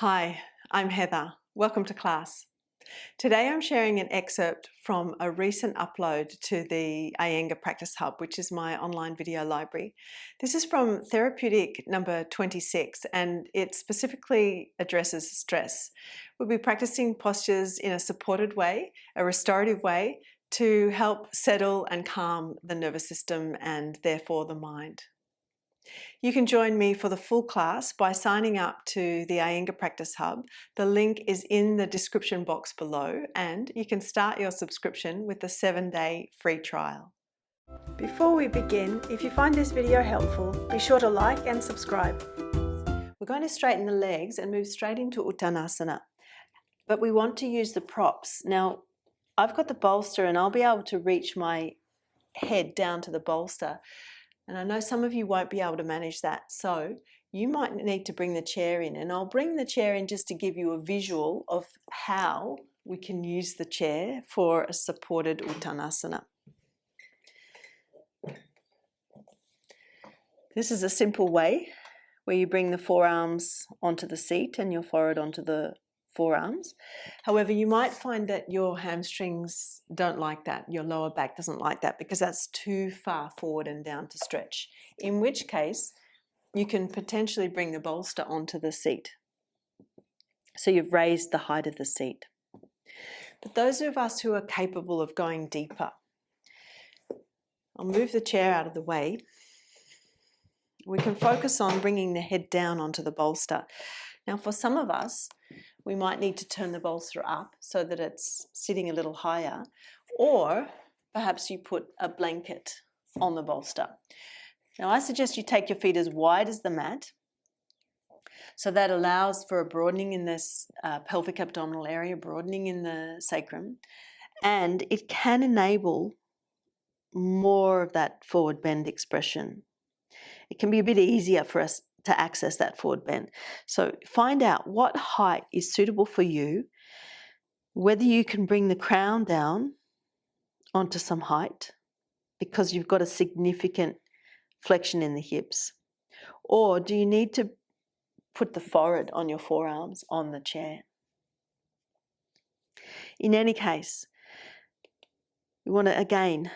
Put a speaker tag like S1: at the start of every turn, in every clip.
S1: Hi, I'm Heather. Welcome to class. Today I'm sharing an excerpt from a recent upload to the Iyengar Practice Hub, which is my online video library. This is from therapeutic number 26 and it specifically addresses stress. We'll be practicing postures in a supported way, a restorative way, to help settle and calm the nervous system and therefore the mind. You can join me for the full class by signing up to the Iyengar Practice Hub. The link is in the description box below, and you can start your subscription with the 7-day free trial. Before we begin, if you find this video helpful, be sure to like and subscribe. We're going to straighten the legs and move straight into Uttanasana, but we want to use the props. Now, I've got the bolster and I'll be able to reach my head down to the bolster. And I know some of you won't be able to manage that, so you might need to bring the chair in. And I'll bring the chair in just to give you a visual of how we can use the chair for a supported Uttanasana. This is a simple way where you bring the forearms onto the seat and your forehead onto the forearms. However, you might find that your hamstrings don't like that, your lower back doesn't like that because that's too far forward and down to stretch, in which case you can potentially bring the bolster onto the seat. So you've raised the height of the seat. But those of us who are capable of going deeper, I'll move the chair out of the way. We can focus on bringing the head down onto the bolster. Now for some of us, we might need to turn the bolster up so that it's sitting a little higher, or perhaps you put a blanket on the bolster. Now I suggest you take your feet as wide as the mat, so that allows for a broadening in this pelvic abdominal area, broadening in the sacrum, and it can enable more of that forward bend expression. It can be a bit easier for us to access that forward bend. So find out what height is suitable for you, whether you can bring the crown down onto some height because you've got a significant flexion in the hips, or do you need to put the forehead on your forearms on the chair. In any case, we want to again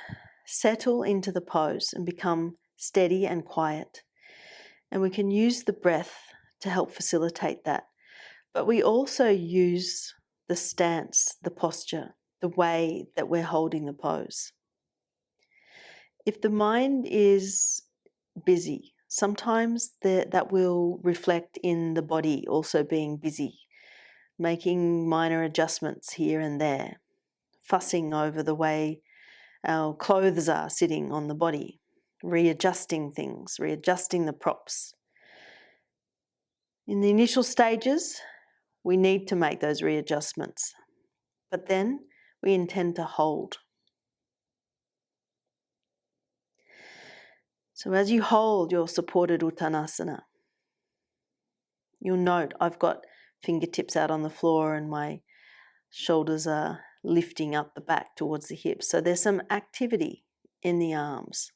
S1: settle into the pose and become steady and quiet. And we can use the breath to help facilitate that. But we also use the stance, the posture, the way that we're holding the pose. If the mind is busy, sometimes that will reflect in the body also being busy, making minor adjustments here and there, fussing over the way our clothes are sitting on the body, readjusting things, readjusting the props. In the initial stages, we need to make those readjustments, but then we intend to hold. So as you hold your supported Uttanasana, you'll note I've got fingertips out on the floor and my shoulders are lifting up the back towards the hips. So there's some activity in the arms,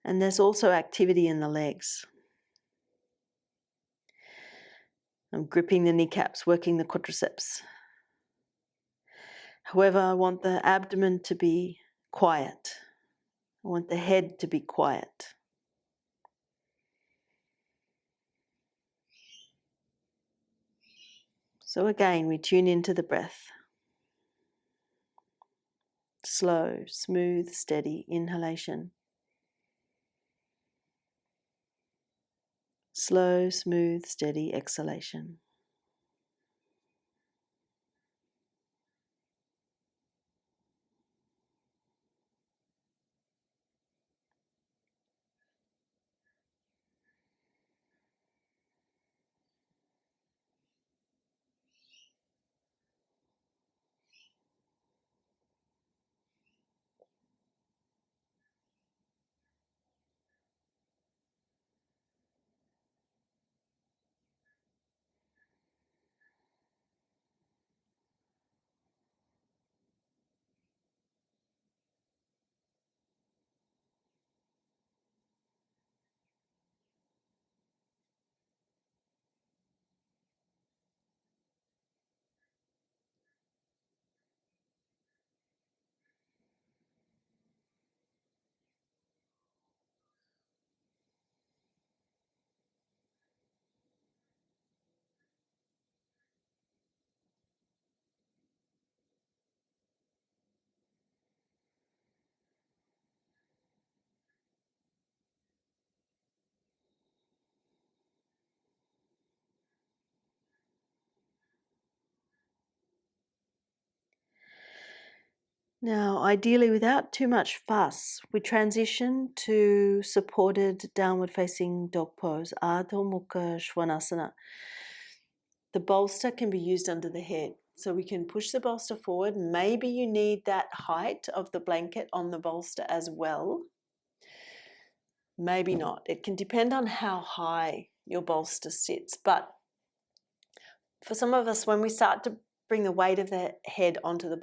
S1: and there's also activity in the legs. I'm gripping the kneecaps, working the quadriceps. However, I want the abdomen to be quiet. I want the head to be quiet. So again, we tune into the breath. Slow, smooth, steady inhalation. Slow, smooth, steady exhalation. Now, ideally, without too much fuss, we transition to supported downward facing dog pose, Adho Mukha Svanasana. The bolster can be used under the head. So we can push the bolster forward. Maybe you need that height of the blanket on the bolster as well. Maybe not. It can depend on how high your bolster sits. But for some of us, when we start to bring the weight of the head onto the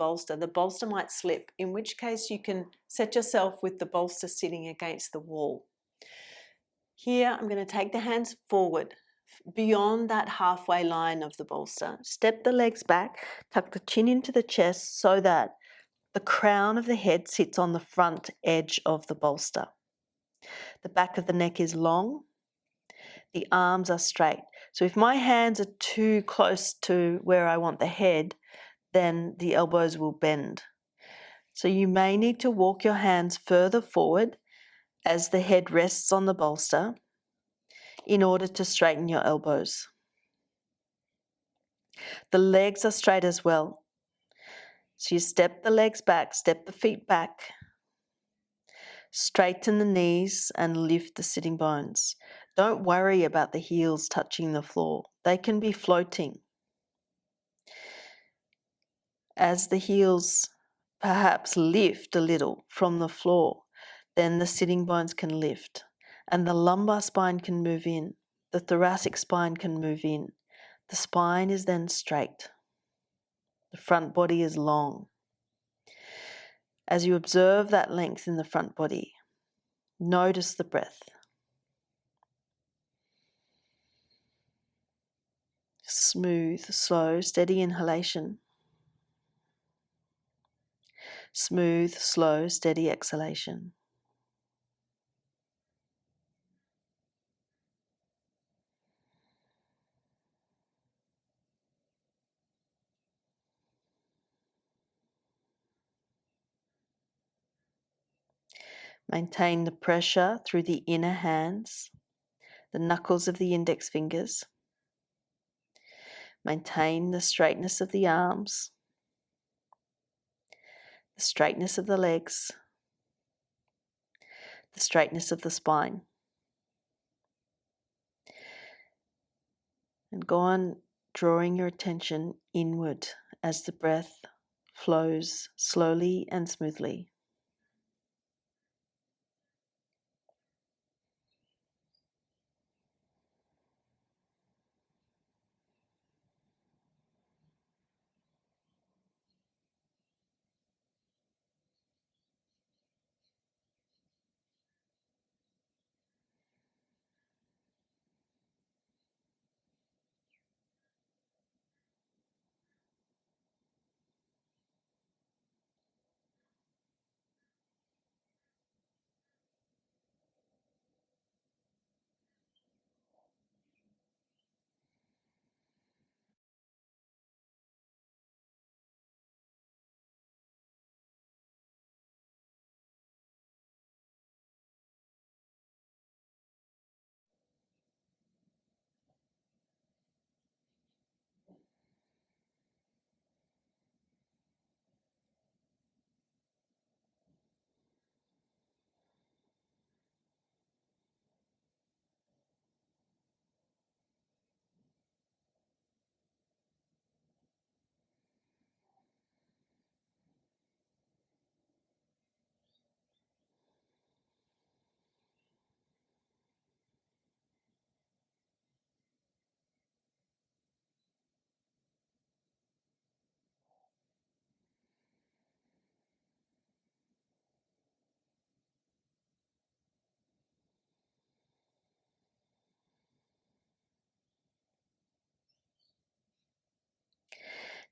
S1: bolster might slip, in which case you can set yourself with the bolster sitting against the wall. Here, I'm going to take the hands forward beyond that halfway line of the bolster. Step the legs back, tuck the chin into the chest so that the crown of the head sits on the front edge of the bolster. The back of the neck is long. The arms are straight. So if my hands are too close to where I want the head, then the elbows will bend. So you may need to walk your hands further forward as the head rests on the bolster in order to straighten your elbows. The legs are straight as well. So you step the legs back, step the feet back, straighten the knees and lift the sitting bones. Don't worry about the heels touching the floor. They can be floating. As the heels perhaps lift a little from the floor, then the sitting bones can lift and the lumbar spine can move in. The thoracic spine can move in. The spine is then straight. The front body is long. As you observe that length in the front body, notice the breath. Smooth, slow, steady inhalation. Smooth, slow, steady exhalation. Maintain the pressure through the inner hands, the knuckles of the index fingers. Maintain the straightness of the arms, the straightness of the legs, the straightness of the spine. And go on drawing your attention inward as the breath flows slowly and smoothly.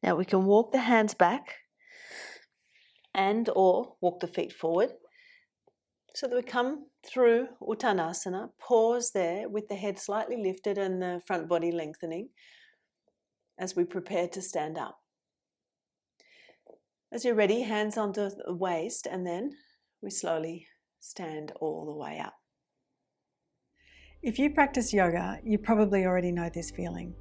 S1: Now we can walk the hands back and or walk the feet forward so that we come through Uttanasana, pause there with the head slightly lifted and the front body lengthening as we prepare to stand up. As you're ready, hands onto the waist, and then we slowly stand all the way up.
S2: If you practice yoga, you probably already know this feeling.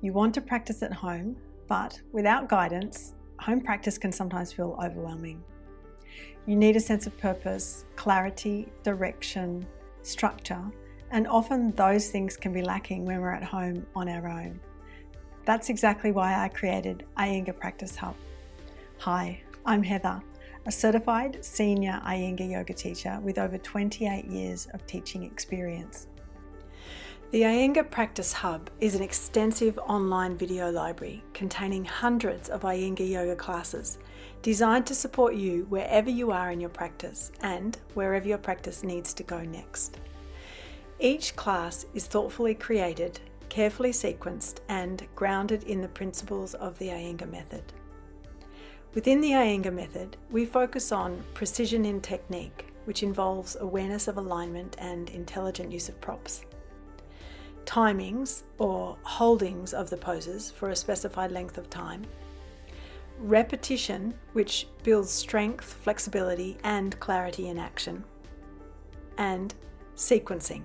S2: You want to practice at home, but without guidance, home practice can sometimes feel overwhelming. You need a sense of purpose, clarity, direction, structure, and often those things can be lacking when we're at home on our own. That's exactly why I created Iyengar Practice Hub. Hi, I'm Heather, a certified senior Iyengar yoga teacher with over 28 years of teaching experience. The Iyengar Practice Hub is an extensive online video library containing hundreds of Iyengar yoga classes designed to support you wherever you are in your practice and wherever your practice needs to go next. Each class is thoughtfully created, carefully sequenced, and grounded in the principles of the Iyengar method. Within the Iyengar method, we focus on precision in technique, which involves awareness of alignment and intelligent use of props. Timings or holdings of the poses for a specified length of time. Repetition, which builds strength, flexibility, and clarity in action. And sequencing,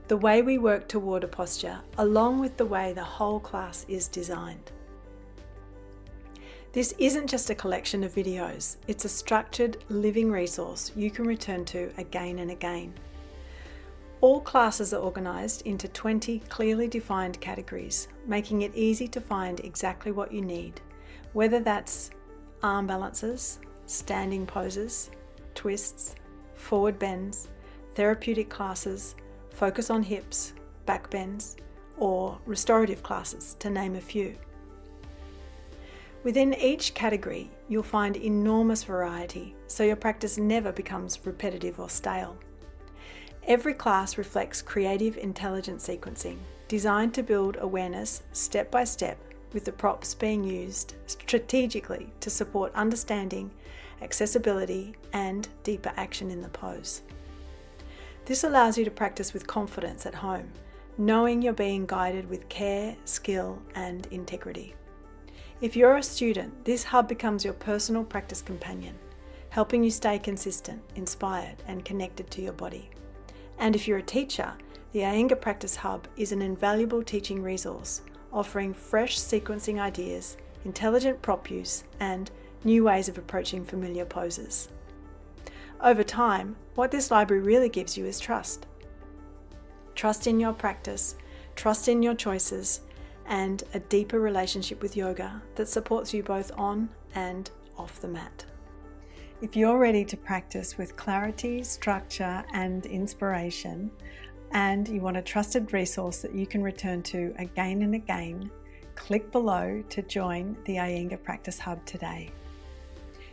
S2: the way we work toward a posture along with the way the whole class is designed. This isn't just a collection of videos, it's a structured, living resource you can return to again and again. All classes are organised into 20 clearly defined categories, making it easy to find exactly what you need, whether that's arm balances, standing poses, twists, forward bends, therapeutic classes, focus on hips, back bends, or restorative classes, to name a few. Within each category, you'll find enormous variety, so your practice never becomes repetitive or stale. Every class reflects creative, intelligent sequencing, designed to build awareness step by step, with the props being used strategically to support understanding, accessibility, and deeper action in the pose. This allows you to practice with confidence at home, knowing you're being guided with care, skill, and integrity. If you're a student, this hub becomes your personal practice companion, helping you stay consistent, inspired, and connected to your body. And if you're a teacher, the Iyengar Practice Hub is an invaluable teaching resource, offering fresh sequencing ideas, intelligent prop use, and new ways of approaching familiar poses. Over time, what this library really gives you is trust. Trust in your practice, trust in your choices, and a deeper relationship with yoga that supports you both on and off the mat. If you're ready to practice with clarity, structure, and inspiration, and you want a trusted resource that you can return to again and again, click below to join the Iyengar Practice Hub today.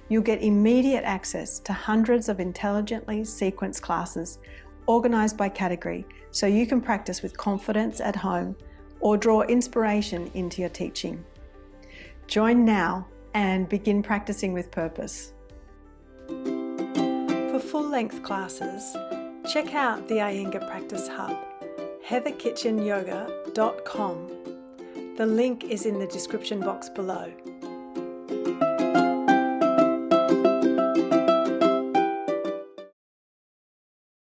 S2: You'll get immediate access to hundreds of intelligently sequenced classes organised by category, so you can practice with confidence at home or draw inspiration into your teaching. Join now and begin practicing with purpose. For full-length classes, check out the Iyengar Practice Hub, heatherkitchenyoga.com. The link is in the description box below.